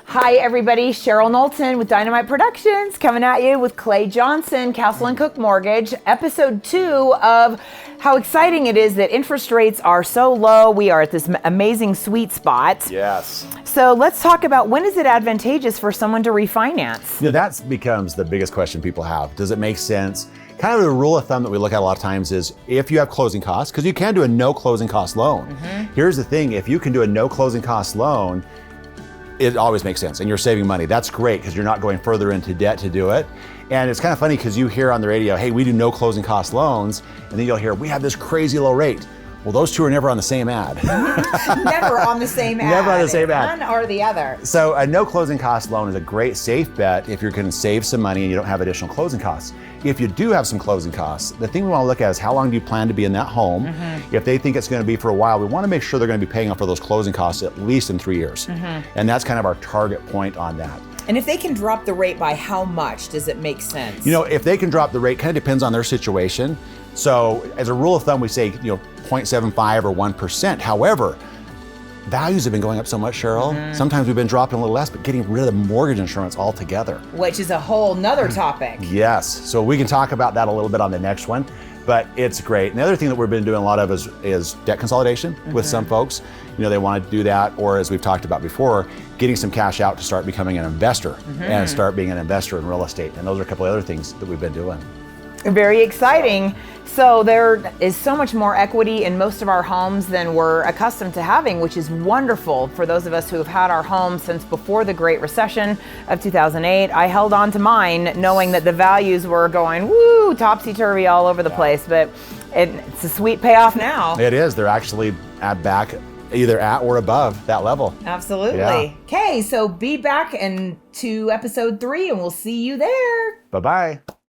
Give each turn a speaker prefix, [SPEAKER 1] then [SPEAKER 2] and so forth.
[SPEAKER 1] Hi, everybody. Cheryl Knowlton with Dynamite Productions coming at you with Clay Johnson, Castle and Cook Mortgage, episode 2 of how exciting it is that interest rates are so low. We are at this amazing sweet spot.
[SPEAKER 2] Yes.
[SPEAKER 1] So let's talk about when is it advantageous for someone to refinance?
[SPEAKER 2] You know, that becomes the biggest question people have. Does it make sense? Kind of the rule of thumb that we look at a lot of times is if you have closing costs, because you can do a no closing cost loan. Here's the thing, if you can do a no closing cost loan, it always makes sense and you're saving money. That's great because you're not going further into debt to do it. And it's kind of funny because you hear on the radio, hey, we do no closing cost loans. And then you'll hear, we have this crazy low rate. Well, those two are never on the same ad.
[SPEAKER 1] Never on the same ad.
[SPEAKER 2] Never on the same ad.
[SPEAKER 1] One or the other.
[SPEAKER 2] So a no closing cost loan is a great safe bet if you're going to save some money and you don't have additional closing costs. If you do have some closing costs, the thing we want to look at is how long do you plan to be in that home? If they think it's going to be for a while, we want to make sure they're going to be paying off for those closing costs at least in 3 years. And that's kind of our target point on that.
[SPEAKER 3] And if they can drop the rate by how much does it make sense?
[SPEAKER 2] You know, if they can drop the rate, kind of depends on their situation. So as a rule of thumb, we say, 0.75 or 1%. However, values have been going up so much, Cheryl. Sometimes we've been dropping a little less, but getting rid of the mortgage insurance altogether.
[SPEAKER 3] Which is a whole nother topic.
[SPEAKER 2] Yes, so we can talk about that a little bit on the next one, but it's great. And the other thing that we've been doing a lot of is debt consolidation with some folks. They want to do that, or as we've talked about before, getting some cash out to start becoming an investor and start being an investor in real estate. And those are a couple of other things that we've been doing.
[SPEAKER 1] Very exciting. So there is so much more equity in most of our homes than we're accustomed to having, which is wonderful for those of us who have had our homes since before the Great Recession of 2008. I held on to mine knowing that the values were going, woo, topsy-turvy all over the place, but it's a sweet payoff now.
[SPEAKER 2] It is. They're actually back either at or above that level.
[SPEAKER 3] Absolutely.
[SPEAKER 2] Yeah.
[SPEAKER 3] Okay, so be back to episode 3 and we'll see you there.
[SPEAKER 2] Bye-bye.